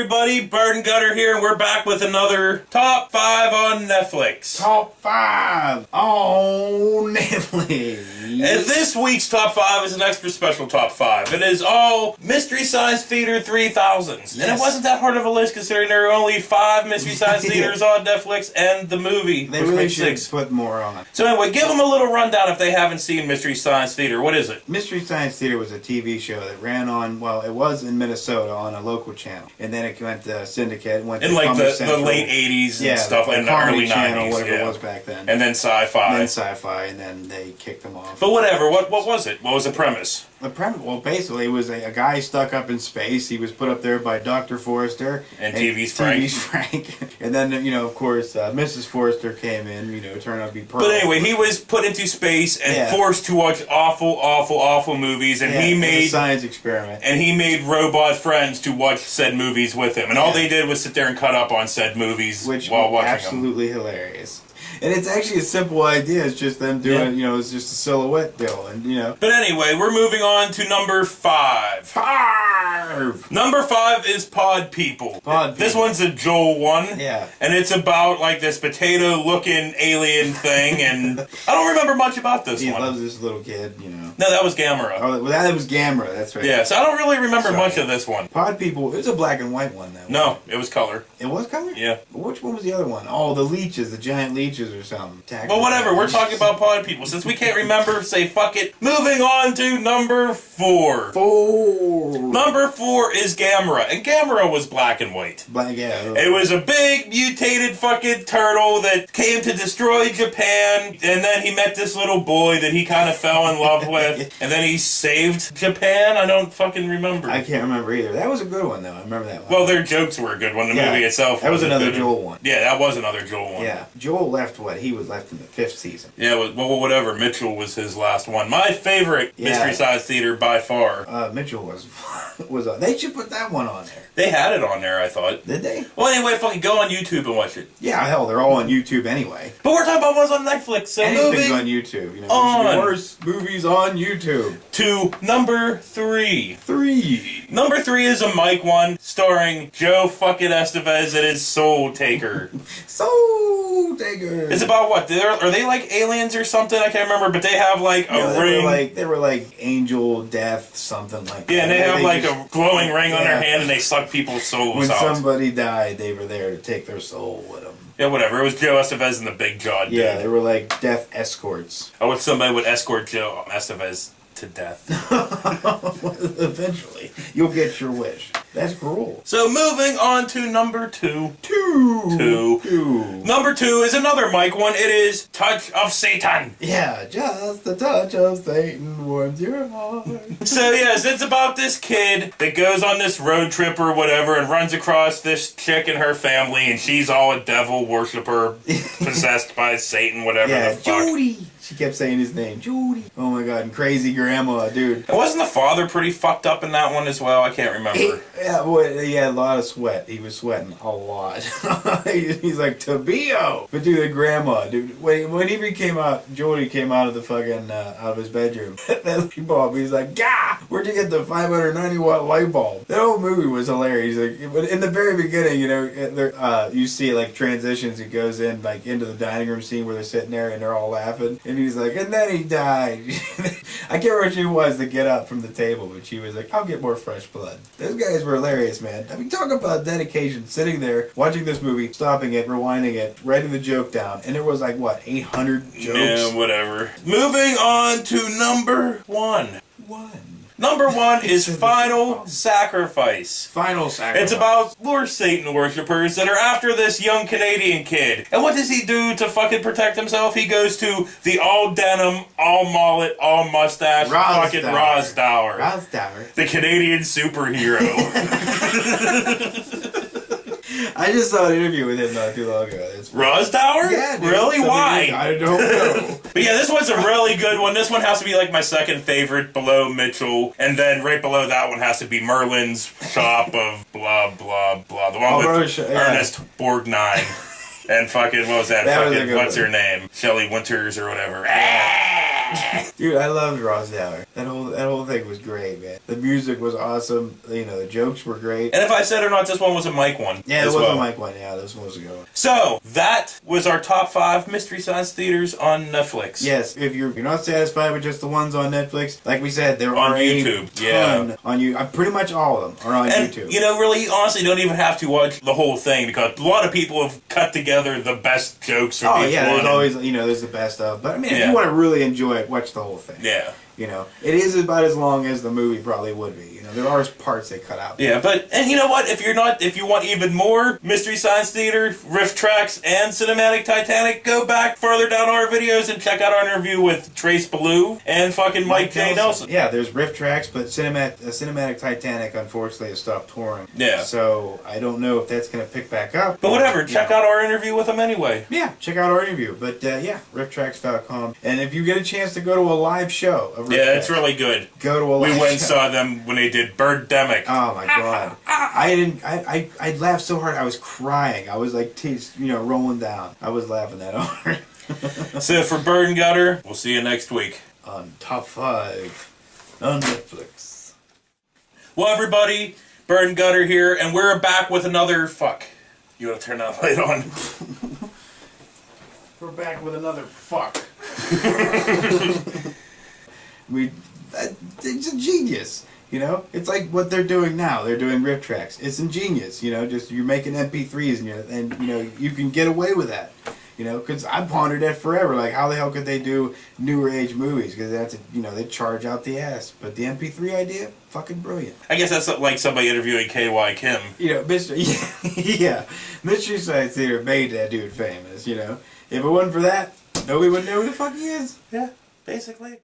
everybody, Bird and Gutter here, and we're back with another Top 5 on Netflix. Top 5 on Netflix. And this week's Top 5 is an extra special Top 5. It is all Mystery Science Theater 3000s. Yes. And it wasn't that hard of a list considering there are only 5 Mystery Science Theaters on Netflix and the movie. They really should put more on. So anyway, give them a little rundown if they haven't seen Mystery Science Theater. What is it? Mystery Science Theater was a TV show that ran on, well, it was in Minnesota on a local channel. And then it went to Syndicate. Went in to like the late 80s and stuff, like and the early 90s. Channel, whatever it was back then. And then Sci-Fi. And then they kicked them off. But whatever, what was it? What was the premise? The premise, well, basically, it was a guy stuck up in space. He was put up there by Dr. Forrester. And TV's Frank. And then, of course, Mrs. Forrester came in, turned out to be Pearl. But anyway, he was put into space and forced to watch awful movies, and he made... a science experiment. And he made robot friends to watch said movies with him. And all they did was sit there and cut up on said movies while watching absolutely them. Hilarious. And it's actually a simple idea. It's just them doing, it's just a silhouette deal, and But anyway, we're moving on to number 5. Number 5 is Pod People. This one's a Joel one. Yeah. And it's about like this potato-looking alien thing, and I don't remember much about this one. He loves this little kid, No, that was Gamera. Oh, well, that was Gamera. That's right. Yeah, so I don't really remember much of this one. Pod People. It was a black and white one, though. No, it was color. It was color? Yeah. But which one was the other one? Oh, the leeches, the giant leeches or something. Well, whatever. We're talking about Pod People. Since we can't remember, say fuck it. Moving on to number 4. Number 4 is Gamera, and Gamera was black and white. It was a big mutated fucking turtle that came to destroy Japan, and then he met this little boy that he kind of fell in love with, and then he saved Japan. I don't fucking remember. I can't remember either. That was a good one, though. I remember that one. Well, their jokes were a good one. The movie itself that was another Joel one. Yeah, that was another Joel one. Yeah. Joel left He was left in the 5th season. Yeah, well, whatever. Mitchell was his last one. My favorite Mystery Science Theater by far. Mitchell was on. They should put that one on there. They had it on there, I thought. Did they? Well, anyway, fucking go on YouTube and watch it. Yeah, hell, they're all on YouTube anyway. But we're talking about ones on Netflix, so anything's on YouTube. Worst movies on YouTube. To number 3. Number 3 is a Mike one, starring Joe fucking Estevez. It is Soultaker. Soultaker. It's about what? Are they like aliens or something? I can't remember, but they have like a ring. They were like angel death, something like that. Yeah, and they have like a glowing ring on their hand, and they suck people's souls out. When somebody died, they were there to take their soul with them. Yeah, whatever. It was Joe Estevez and the big jawed dude. Yeah, they were like death escorts. I wish somebody would escort Joe Estevez to death. Eventually. You'll get your wish. That's cruel. So moving on to number 2. Number 2 is another Mike one. It is Touch of Satan. Yeah, just the touch of Satan warms your heart. So yes, it's about this kid that goes on this road trip or whatever and runs across this chick and her family, and she's all a devil worshiper possessed by Satan, whatever the fuck. Judy. She kept saying his name, Judy. Oh my god, and crazy grandma, dude. And wasn't the father pretty fucked up in that one as well? I can't remember. He had a lot of sweat. He was sweating a lot. He's like, Tabio! But dude, the grandma, dude, when he came out, Judy came out of the fucking, out of his bedroom. That light bulb, he's like, Gah! Where'd you get the 590 watt light bulb? That whole movie was hilarious. Like, in the very beginning, you see like transitions. It goes in like into the dining room scene where they're sitting there and they're all laughing. And he's like, and then he died. I can't remember what she was to get up from the table, but she was like, I'll get more fresh blood. Those guys were hilarious, man. I mean, talk about dedication. Sitting there, watching this movie, stopping it, rewinding it, writing the joke down. And there was like, what, 800 jokes? Yeah, whatever. Moving on to number 1. Number 1 is Final Sacrifice. Final Sacrifice. It's about Lord Satan worshippers that are after this young Canadian kid. And what does he do to fucking protect himself? He goes to the all denim, all mullet, all mustache, fucking Rosdower. The Canadian superhero. I just saw an interview with him not too long ago. Rosdower? Yeah, dude. Really? Why? I don't know. But yeah, this one's a really good one. This one has to be like my second favorite below Mitchell. And then right below that one has to be Merlin's Shop of blah, blah, blah. The one with Ernest Borgnine. And fucking, what was that? That was fucking, what's her name? Shelley Winters or whatever. Dude, I loved Rosdower. That whole thing was great, man. The music was awesome. You know, the jokes were great. And if I said or not, this one was a Mike one. Yeah, it was a Mike one. Yeah, this one was a good one. So, that was our top 5 Mystery Science Theaters on Netflix. Yes, if you're not satisfied with just the ones on Netflix, like we said, there on are YouTube. A ton on you. Pretty much all of them are on YouTube. You know, really, honestly, you don't even have to watch the whole thing because a lot of people have cut together the best jokes from each one. There's always, there's the best of. But I mean, if you want to really enjoy it, watch the whole thing. Yeah. You know, it is about as long as the movie probably would be. You know, there are parts they cut out. Yeah, and you know what? If you want even more Mystery Science Theater, Riff Tracks, and Cinematic Titanic, go back further down our videos and check out our interview with Trace Ballou and fucking Mike J. Nelson. Yeah, there's Riff Tracks, but Cinematic Titanic, unfortunately, has stopped touring. Yeah. So, I don't know if that's going to pick back up. But whatever, check out our interview with him anyway. Yeah, check out our interview. But, rifftracks.com. And if you get a chance to go to a live show of Riff Tracks, it's really good. Go to a live show. We went and saw them when they did Birdemic. Oh my god. I laughed so hard I was crying. I was like rolling down. I was laughing that hard. So for Bird and Gutter, we'll see you next week. On Top 5 on Netflix. Well everybody, Bird and Gutter here, and we're back with another fuck. You wanna turn that light on? We're back with another fuck. It's ingenious, you know. It's like what they're doing now. They're doing Riff Tracks. It's ingenious, you know. Just you're making MP3s, and you can get away with that, you know. Because I pondered that forever. Like, how the hell could they do newer age movies? Because that's they charge out the ass. But the MP3 idea, fucking brilliant. I guess that's like somebody interviewing K.Y. Kim. You know, Mystery Science Theater made that dude famous. You know, if it wasn't for that, nobody would know who the fuck he is. Yeah, basically.